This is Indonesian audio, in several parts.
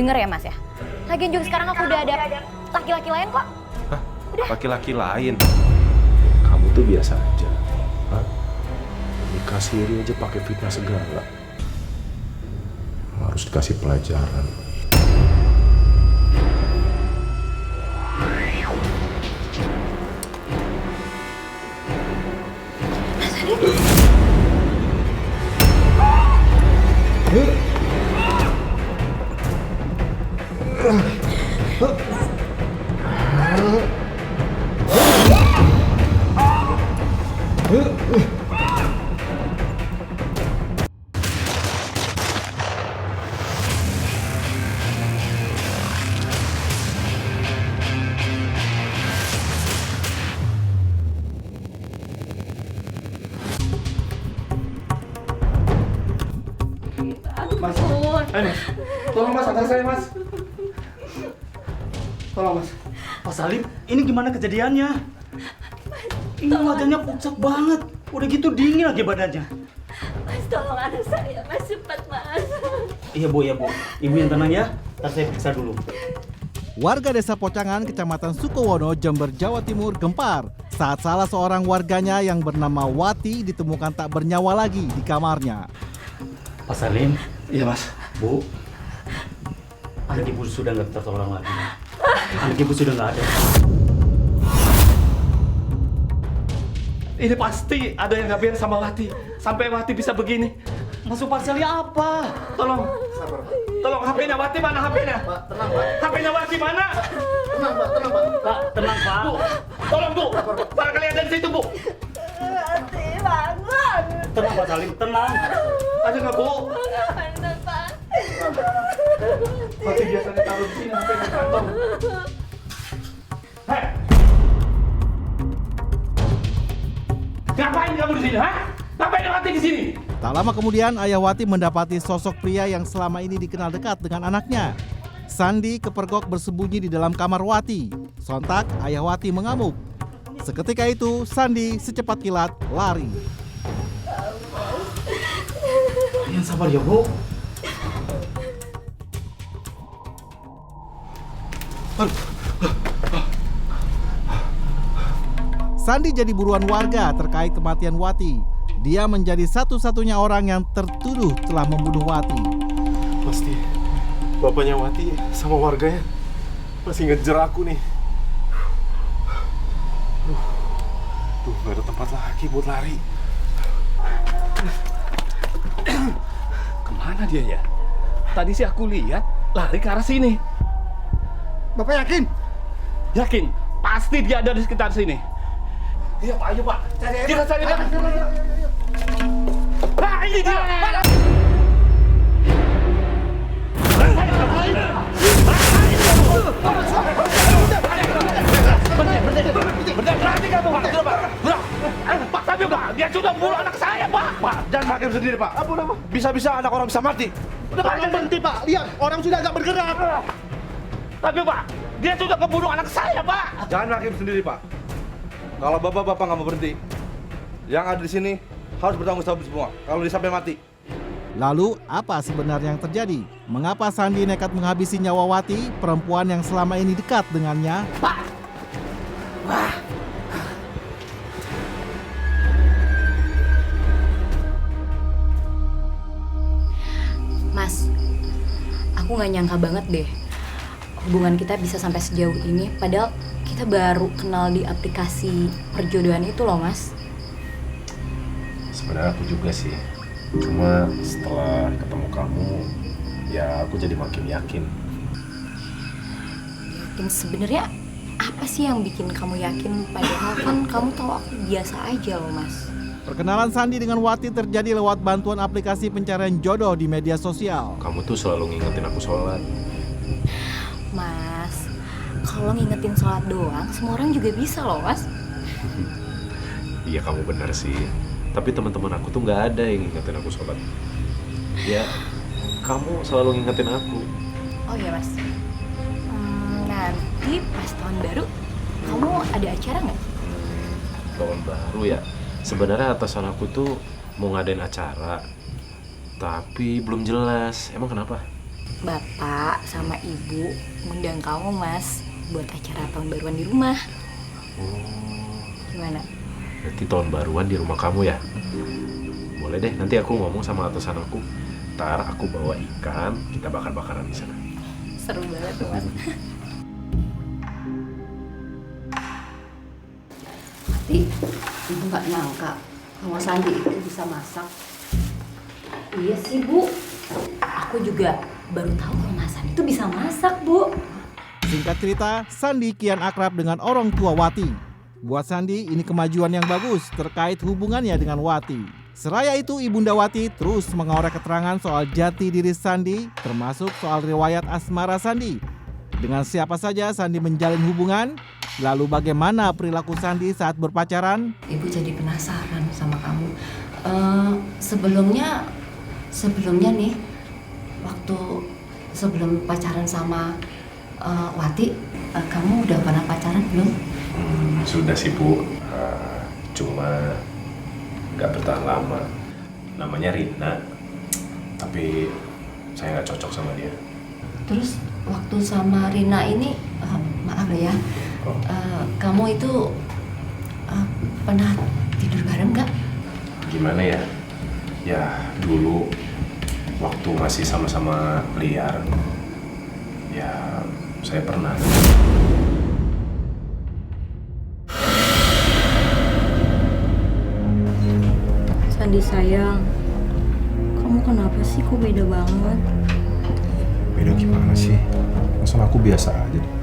denger ya Mas ya. Lagian juga sekarang aku udah ada laki-laki lain kok. Hah? Udah. Laki-laki lain? Kamu tuh biasa aja. Hah? Nikah siri aja pakai fitnah segala. Harus dikasih pelajaran. Mas, mas, tolong mas, antar saya mas. Tolong mas. Pak Salim, ini gimana kejadiannya? Ini wajahnya pucat banget. Udah gitu dingin lagi badannya. Mas, tolong anak saya, mas, cepat mas. Iya bu, ya bu. Ibu yang tenang ya. Ntar saya periksa dulu. Warga desa Pocangan, Kecamatan Sukowono, Jember, Jawa Timur gempar saat salah seorang warganya yang bernama Wati ditemukan tak bernyawa lagi di kamarnya. Pak Salim, Iya mas. bu. Anak ibu sudah nggak tertolong lagi. Anak ibu sudah nggak ada. Ini pasti ada yang nggak beres sama Wati. Sampai Wati bisa begini. Masuk parselnya apa? Tolong. Tolong HP-nya Wati mana HP-nya? Pak, tenang Pak. HP-nya Wati mana? Tenang Pak, tenang Pak. Pak, tenang Pak. Bu, tolong Bu. Barangkali ada di situ Bu. Hati banget. Tenang Pak Salim, tenang. Ada nggak Bu? Mana, Pak? Wati biasanya taruh di sini HP-nya di kantong. Hei! Ngapain kamu di sini, ha? Ngapain Wati di sini? Tak lama kemudian ayah Wati mendapati sosok pria yang selama ini dikenal dekat dengan anaknya. Sandi kepergok bersembunyi di dalam kamar Wati. Sontak ayah Wati mengamuk. Seketika itu Sandi secepat kilat lari. Kalian sabar ya bu. Sandi jadi buruan warga terkait kematian Wati. Dia menjadi satu-satunya orang yang tertuduh telah membunuh Wati. Pasti bapaknya Wati sama warganya masih ngejar aku nih. Tuh, gak ada tempat lagi buat lari. Kemana dia ya? Tadi sih aku lihat lari ke arah sini. Bapak yakin? Yakin? Pasti dia ada di sekitar sini. Iya Pak, ayo Pak. Kita cari dia. Nah, ini dia. Mana? Berhenti kamu, Pak. Pak, tapi Pak, dia sudah bunuh anak saya, Pak. Pak, jangan hakim sendiri Pak. Bisa-bisa anak orang bisa mati. Udah Pak, berhenti Pak. Lihat, orang sudah agak bergerak. Tapi Pak, dia sudah kebunuh anak saya, Pak. Jangan hakim sendiri Pak. Kalau bapak-bapak nggak mau berhenti, yang ada di sini harus bertanggung jawab semua. Kalau dia sampai mati. Lalu apa sebenarnya yang terjadi? Mengapa Sandi nekat menghabisi nyawa Wati, perempuan yang selama ini dekat dengannya? Mas, aku nggak nyangka banget deh hubungan kita bisa sampai sejauh ini. Padahal kita baru kenal di aplikasi perjodohan itu loh, Mas. Sebenarnya aku juga sih. Cuma setelah ketemu kamu, ya aku jadi makin yakin. Yakin sebenarnya apa sih yang bikin kamu yakin? Padahal kan kamu tahu aku biasa aja loh, Mas. Perkenalan Sandi dengan Wati terjadi lewat bantuan aplikasi pencarian jodoh di media sosial. Kamu tuh selalu ngingetin aku sholat. Mas, kalau ngingetin sholat doang, semua orang juga bisa loh, Mas. Iya kamu benar sih. Tapi teman-teman aku tuh nggak ada yang ngingetin aku sholat. Ya, kamu selalu ngingetin aku. Oh iya, Mas. Nanti pas tahun baru, kamu ada acara nggak? Tahun baru ya. Sebenarnya atasan aku tuh mau ngadain acara, tapi belum jelas. Emang kenapa? Bapak sama Ibu ngundang kamu, Mas, buat acara tahun baruan di rumah. Gimana? Berarti tahun baruan di rumah kamu ya? Boleh deh, nanti aku ngomong sama atasan aku. Ntar aku bawa ikan, kita bakar-bakaran di sana. Seru banget tuh, Mas. Tapi ibu nggak nyangka kalau Sandi itu bisa masak. Iya sih, Bu. Aku juga baru tahu kalau Mas Sandi itu bisa masak, Bu. Singkat cerita, Sandi kian akrab dengan orang tua Wati. Buat Sandi, ini kemajuan yang bagus terkait hubungannya dengan Wati. Seraya itu, Ibunda Wati terus mengorek keterangan soal jati diri Sandi, termasuk soal riwayat asmara Sandi. Dengan siapa saja Sandi menjalin hubungan, lalu bagaimana perilaku Sandi saat berpacaran? Ibu jadi penasaran sama kamu. Sebelumnya nih, waktu sebelum pacaran sama Wati, kamu udah pernah pacaran belum? Sudah sih, Bu. Cuma nggak bertahan lama. Namanya Rina, tapi saya nggak cocok sama dia. Terus waktu sama Rina ini, maaf ya, kamu itu pernah tidur bareng nggak? Gimana ya? Ya dulu waktu masih sama-sama liar, ya saya pernah. Sandi sayang, kamu kenapa sih kok beda banget? Beda gimana sih? Masalah aku biasa aja deh.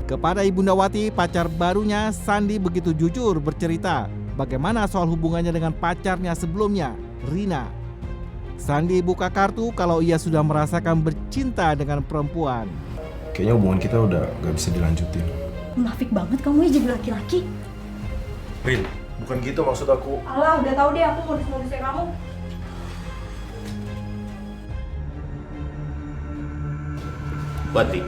Kepada Ibunda Wati, pacar barunya, Sandi begitu jujur bercerita bagaimana soal hubungannya dengan pacarnya sebelumnya, Rina. Sandi buka kartu kalau ia sudah merasakan bercinta dengan perempuan. Kayaknya hubungan kita udah gak bisa dilanjutin. Munafik banget kamu ya jadi laki-laki. Rin, bukan gitu maksud aku. Alah, udah tahu deh aku modus-modusnya kamu. Wati,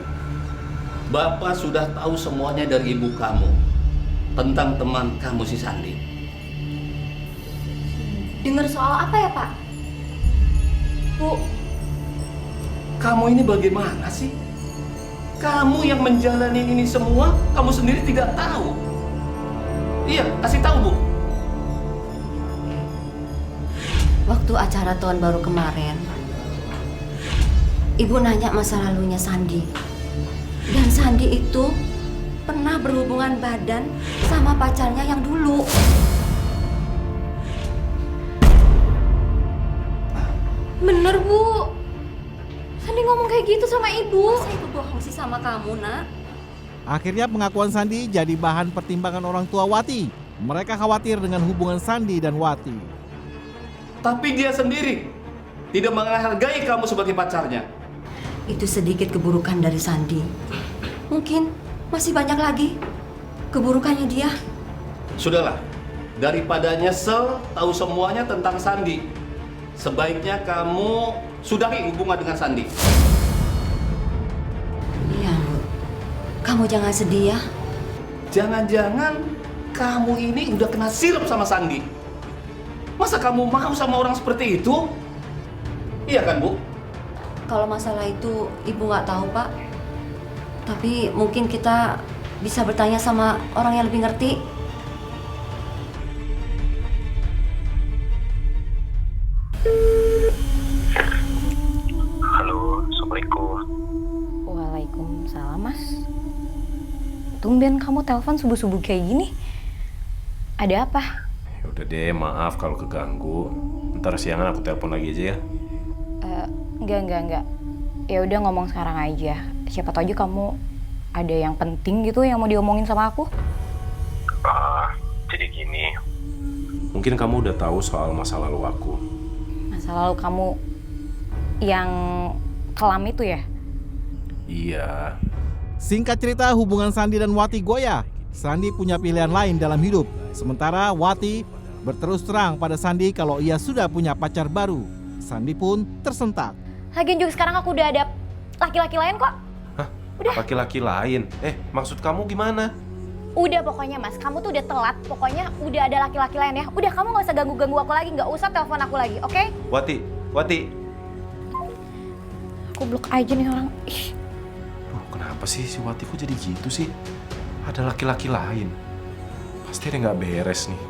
Bapak sudah tahu semuanya dari ibu kamu tentang teman kamu si Sandi. Dengar soal apa ya, Pak? Bu, Kamu ini bagaimana sih? Kamu yang menjalani ini semua, kamu sendiri tidak tahu. Iya, kasih tahu, Bu. Waktu acara tahun baru kemarin, Ibu nanya masa lalunya Sandi. Dan Sandi itu pernah berhubungan badan sama pacarnya yang dulu. bener, Bu. Sandi ngomong kayak gitu sama Ibu. Masa Ibu bohong sih sama kamu, Nak? Akhirnya pengakuan Sandi jadi bahan pertimbangan orang tua Wati. Mereka khawatir dengan hubungan Sandi dan Wati. Tapi dia sendiri tidak menghargai kamu sebagai pacarnya. Itu sedikit keburukan dari Sandi. Mungkin masih banyak lagi keburukannya dia. Sudahlah, daripada nyesel tahu semuanya tentang Sandi, sebaiknya kamu sudahi hubungan dengan Sandi. Iya, Bu. Kamu jangan sedih ya. Jangan-jangan kamu ini udah kena sirup sama Sandi. Masa kamu mau sama orang seperti itu? Iya kan, Bu? Kalau masalah itu Ibu nggak tahu, Pak. Tapi mungkin kita bisa bertanya sama orang yang lebih ngerti. Halo, Assalamualaikum. Waalaikumsalam, Mas. Tumben kamu telepon subuh-subuh kayak gini. Ada apa? Ya udah deh, maaf kalau keganggu. Ntar siangan aku telepon lagi aja ya. Enggak. Ya udah ngomong sekarang aja. Siapa tahu aja kamu ada yang penting gitu yang mau diomongin sama aku. Jadi gini. Mungkin kamu udah tahu soal masa lalu aku. Masa lalu kamu yang kelam itu ya? Iya. Singkat cerita, hubungan Sandi dan Wati goyah. Sandi punya pilihan lain dalam hidup. Sementara Wati berterus terang pada Sandi kalau ia sudah punya pacar baru. Sandi pun tersentak. Lagian juga sekarang aku udah ada laki-laki lain kok. Hah? Laki-laki lain? Maksud kamu gimana? Udah pokoknya Mas, kamu tuh udah telat. Pokoknya udah ada laki-laki lain ya. Udah kamu gak usah ganggu-ganggu aku lagi, gak usah telepon aku lagi, oke? Wati. Goblok aja nih orang. Ih. Duh, kenapa sih si Wati kok jadi gitu sih? Ada laki-laki lain. Pasti ada nggak beres nih.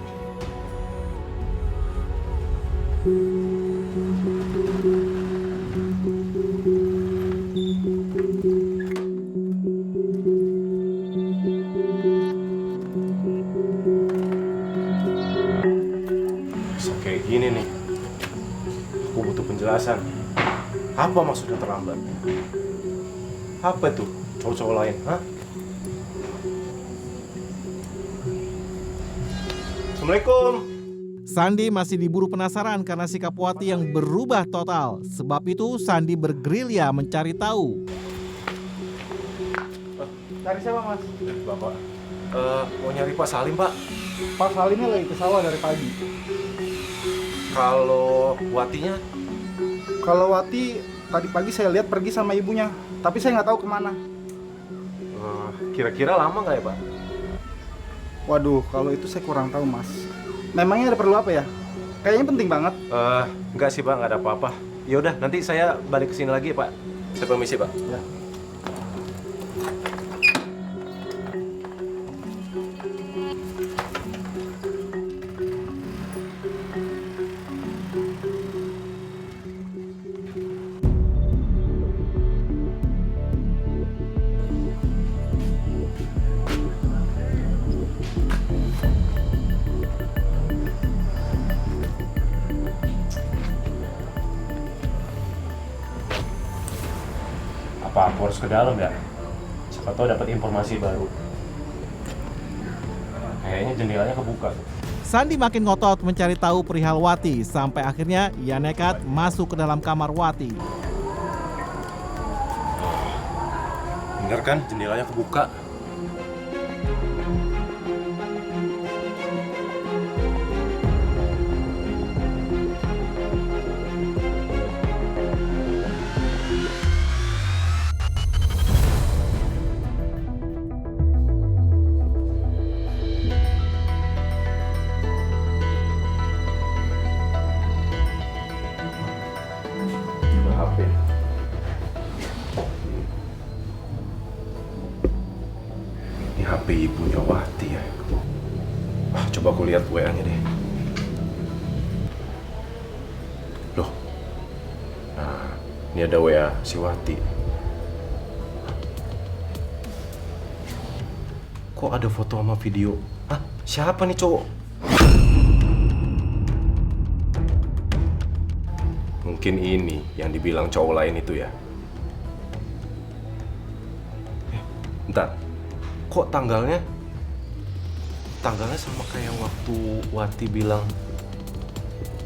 Bisa kayak gini nih. Aku butuh penjelasan. Apa maksudnya terlambat? Apa itu cowok-cowok lain? Hah? Assalamualaikum. Sandi masih diburu penasaran karena sikap Wati yang berubah total. Sebab itu Sandi bergerilya mencari tahu. Cari siapa mas? Bapak, mau nyari Pak Salim, Pak. Pak Salimnya lagi ke sawah dari pagi. Kalau Watinya? Kalau Wati tadi pagi saya lihat pergi sama ibunya, tapi saya nggak tahu kemana. Kira-kira lama nggak ya, Pak? Waduh, kalau itu saya kurang tahu mas. Memangnya ada perlu apa ya? Kayaknya penting banget. Enggak sih, Pak, nggak ada apa-apa. Ya udah, nanti saya balik ke sini lagi, Pak. Saya permisi, Pak. Ya. Apa aku harus ke dalam ya? Siapa tahu dapat informasi baru. Kayaknya jendelanya kebuka tuh. Sandi makin ngotot mencari tahu perihal Wati sampai akhirnya ia nekat masuk ke dalam kamar Wati. Bener kan jendelanya kebuka? HP. Ini HP ibunya Wati ya. Coba aku lihat WA-nya deh. Loh. Nah, ini ada WA si Wati. Kok ada foto sama video? Hah? Siapa nih cowok? Mungkin ini yang dibilang cowok lain itu ya. Bentar, kok tanggalnya sama kayak waktu Wati bilang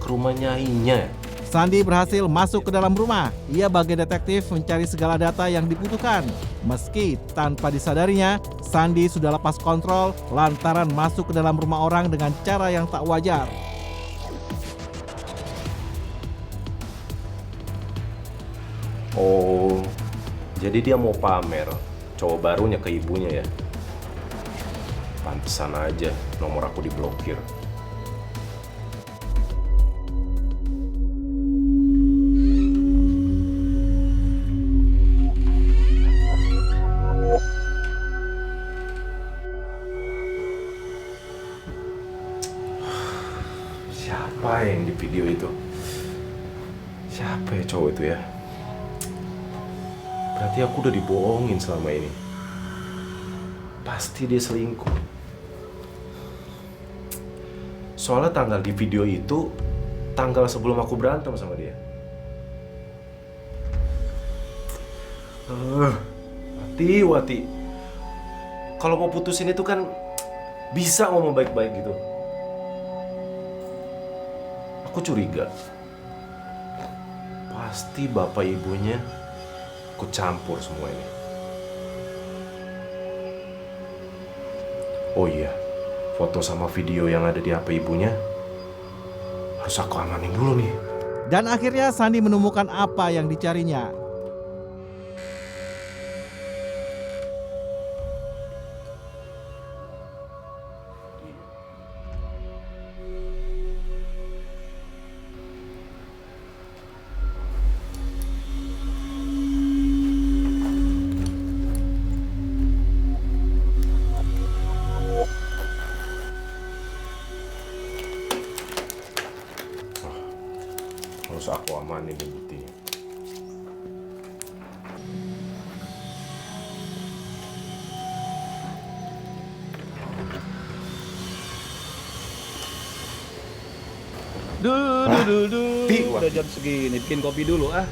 ke rumah nyainya ya? Sandi berhasil masuk ke dalam rumah. Ia bagai detektif mencari segala data yang dibutuhkan. Meski tanpa disadarinya, Sandi sudah lepas kontrol lantaran masuk ke dalam rumah orang dengan cara yang tak wajar. Oh, jadi dia mau pamer cowok barunya ke ibunya ya? Pantesan aja nomor aku diblokir. Siapa yang di video itu? Siapa ya cowok itu ya? Berarti aku udah dibohongin selama ini. Pasti dia selingkuh. Soalnya tanggal di video itu tanggal sebelum aku berantem sama dia. Wati. Kalau mau putusin itu kan bisa ngomong baik-baik gitu. Aku curiga. Pasti bapak ibunya ikut campur semua ini. Oh iya, foto sama video yang ada di HP ibunya harus aku amanin dulu nih. Dan akhirnya Sandi menemukan apa yang dicarinya. Kan ini buktinya. Udah jam segini, bikin kopi dulu ah.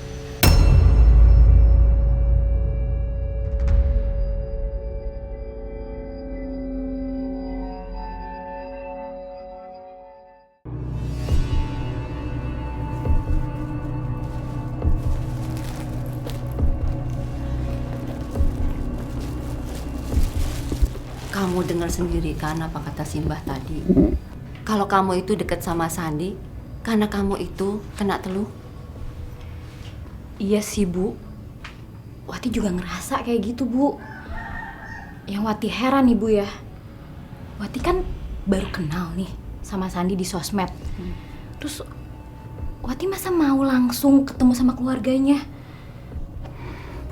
Kamu dengar sendiri kan apa kata Simbah tadi? Kalau kamu itu deket sama Sandi, karena kamu itu kena teluh. Iya sih, Bu. Wati juga ngerasa kayak gitu, Bu. Yang Wati heran nih, Bu ya. Wati kan baru kenal nih sama Sandi di sosmed. Terus Wati masa mau langsung ketemu sama keluarganya?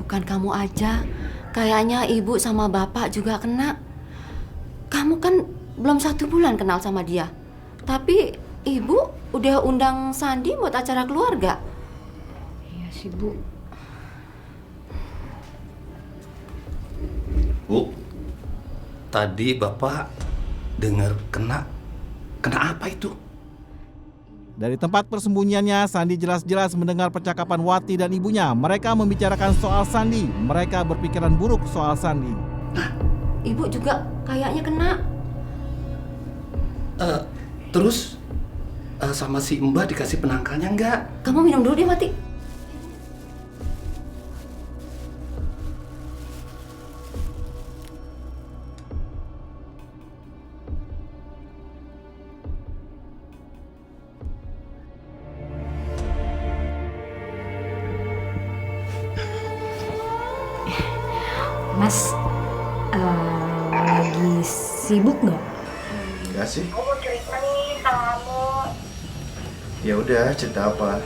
Bukan kamu aja, kayaknya ibu sama bapak juga kena. Kamu kan belum 1 bulan kenal sama dia. Tapi ibu udah undang Sandi buat acara keluarga. Iya sih, Bu. Bu, tadi Bapak dengar kena apa itu? Dari tempat persembunyiannya, Sandi jelas-jelas mendengar percakapan Wati dan ibunya. Mereka membicarakan soal Sandi. Mereka berpikiran buruk soal Sandi. Ibu juga kayaknya kena. Terus sama si Mbah dikasih penangkalnya enggak? Kamu minum dulu deh, Wati. Mas, lagi sibuk nggak? Enggak sih. Aku mau cerita nih sama kamu. Ya udah, cerita apa?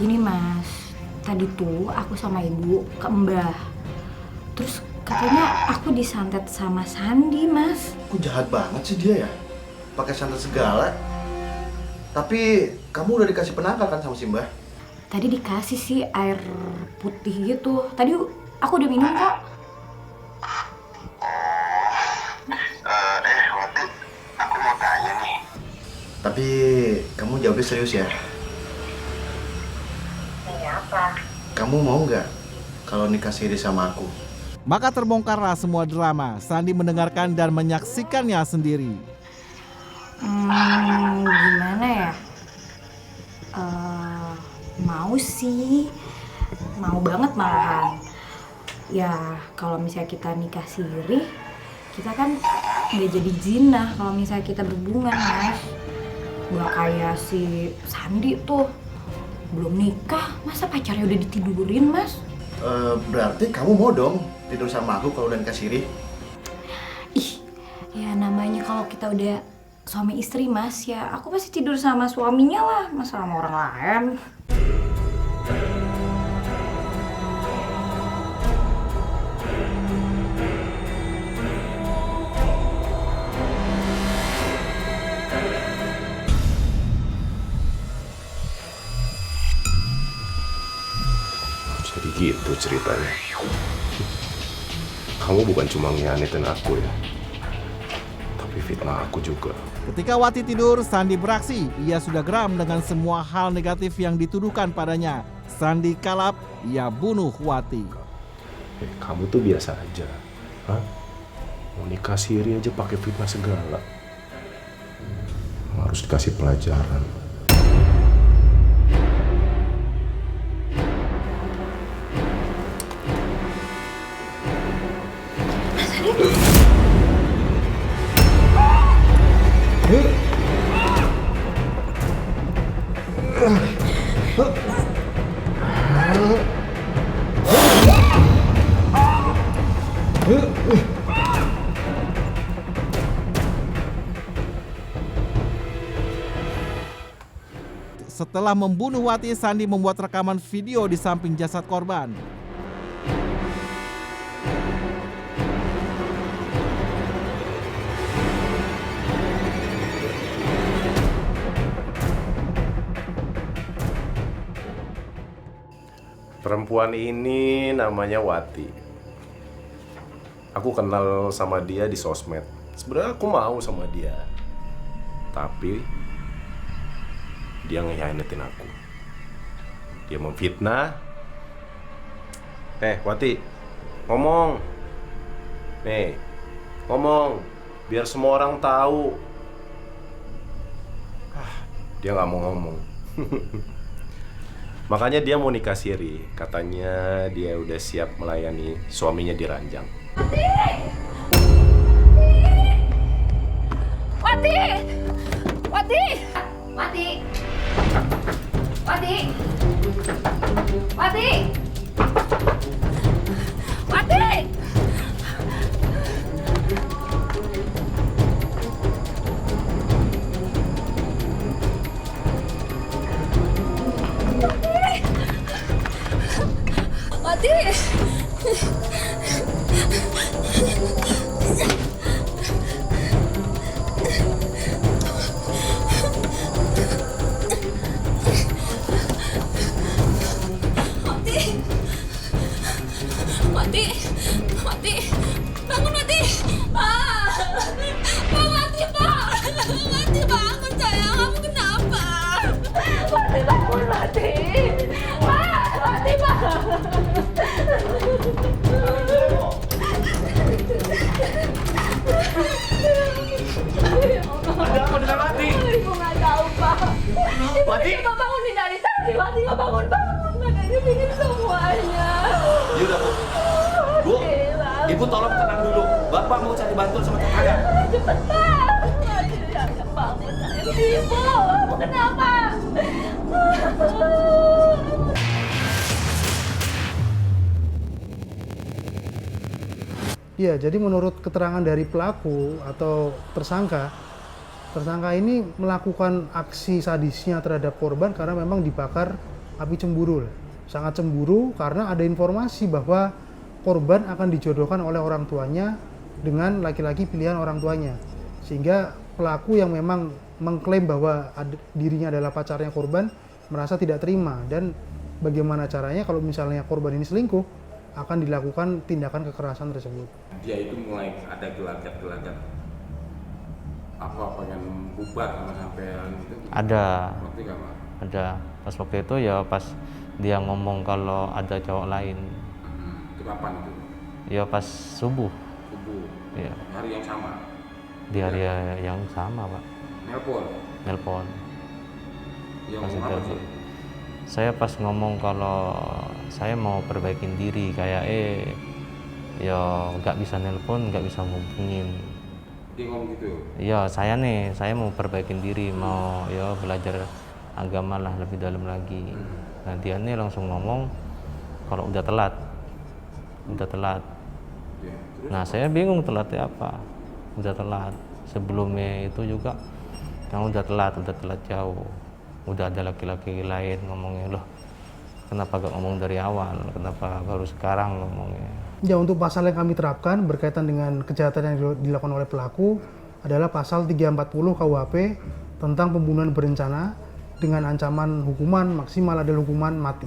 Gini Mas, tadi tuh aku sama ibu ke Mbah. Terus katanya aku disantet sama Sandi, Mas. Kok jahat banget sih dia ya? Pakai santet segala. Tapi kamu udah dikasih penangkal kan sama Simbah? Tadi dikasih sih air putih gitu. Tadi aku udah minum kok. Wati, aku mau tanya nih. Tapi kamu jawabnya serius ya? Nanya apa? Kamu mau nggak kalau nikah siri sama aku? Maka terbongkarlah semua drama. Sandi mendengarkan dan menyaksikannya sendiri. Gimana ya? Mau sih. Mau banget malahan. Ya, kalau misalnya kita nikah siri, kita kan nggak jadi zina kalau misalnya kita berhubungan, Mas. Nggak kayak si Sandi tuh. Belum nikah, masa pacarnya udah ditidurin, Mas? Berarti kamu mau dong tidur sama aku kalau udah nikah siri? Ih, ya namanya kalau kita udah suami istri, Mas, ya aku pasti tidur sama suaminya lah, masa sama orang lain. Jadi gitu ceritanya. Kamu bukan cuma ngianatin aku ya, tapi fitnah aku juga. Ketika Wati tidur, Sandi beraksi. Ia sudah geram dengan semua hal negatif yang dituduhkan padanya. Sandi kalap, ia bunuh Wati. Kamu tuh biasa aja. Hah? Mau nikah siri aja pakai fitnah segala. Harus dikasih pelajaran. Setelah membunuh Wati, Sandi membuat rekaman video di samping jasad korban. Perempuan ini namanya Wati. Aku kenal sama dia di sosmed. Sebenarnya aku mau sama dia. Tapi dia ngehianatin aku. Dia memfitnah. Wati, ngomong. Nih, ngomong. Biar semua orang tahu. Dia nggak mau ngomong. Makanya dia mau nikah siri. Katanya dia udah siap melayani suaminya di ranjang. Wati! Wati! Wati! Wati! Wati! Wati! Wati! Wati! Wati! Bangun Wati! Pak! Pak Wati, Pak! Wati bangun sayang, kamu kenapa? Wati bangun Wati! Pak! Wati bangun! Ada apa dengan Wati? Ibu nggak tahu Pak. Ibu Wati? coba bangunin dari tadi. Wati nggak bangun-bangun. Makanya bikin semuanya. Yaudah, Bu. Bu, Ibu tolong tenang dulu. Bapak mau cari bantuan sama tetangga. Cepetan. Wati jangan bangun sayang. Ibu, kamu kenapa? Ya, jadi menurut keterangan dari pelaku atau tersangka ini melakukan aksi sadisnya terhadap korban karena memang dibakar api cemburu. Sangat cemburu karena ada informasi bahwa korban akan dijodohkan oleh orang tuanya dengan laki-laki pilihan orang tuanya. Sehingga pelaku yang memang mengklaim bahwa dirinya adalah pacarnya korban merasa tidak terima, dan bagaimana caranya kalau misalnya korban ini selingkuh akan dilakukan tindakan kekerasan tersebut. Dia itu mulai ada gelagat-gelagat apa pengen bubar sama sampean gitu. Ada. Waktu nggak, Pak? Ada. Pas waktu itu ya pas dia ngomong kalau ada cowok lain. Itu kapan itu? Ya pas subuh. Subuh. Iya. Hari yang sama. Di hari yang sama, Pak. Nelpon. Yang Pas ngomong apa itu. sih? Saya pas ngomong kalau saya mau perbaikin diri, kayak ya nggak bisa nelpon, nggak bisa ngubungin. Dia ngomong gitu? Iya, saya mau perbaikin diri, mau ya belajar agama lah lebih dalam lagi. Nah dia nih langsung ngomong kalau udah telat. Ya, terus? Nah saya bingung telatnya apa, udah telat. Sebelumnya itu juga yang udah telat jauh. Udah ada laki-laki lain ngomongnya, loh kenapa gak ngomong dari awal, kenapa baru sekarang ngomongnya. Ya, untuk pasal yang kami terapkan berkaitan dengan kejahatan yang dilakukan oleh pelaku adalah pasal 340 KUHP tentang pembunuhan berencana dengan ancaman hukuman maksimal adalah hukuman mati.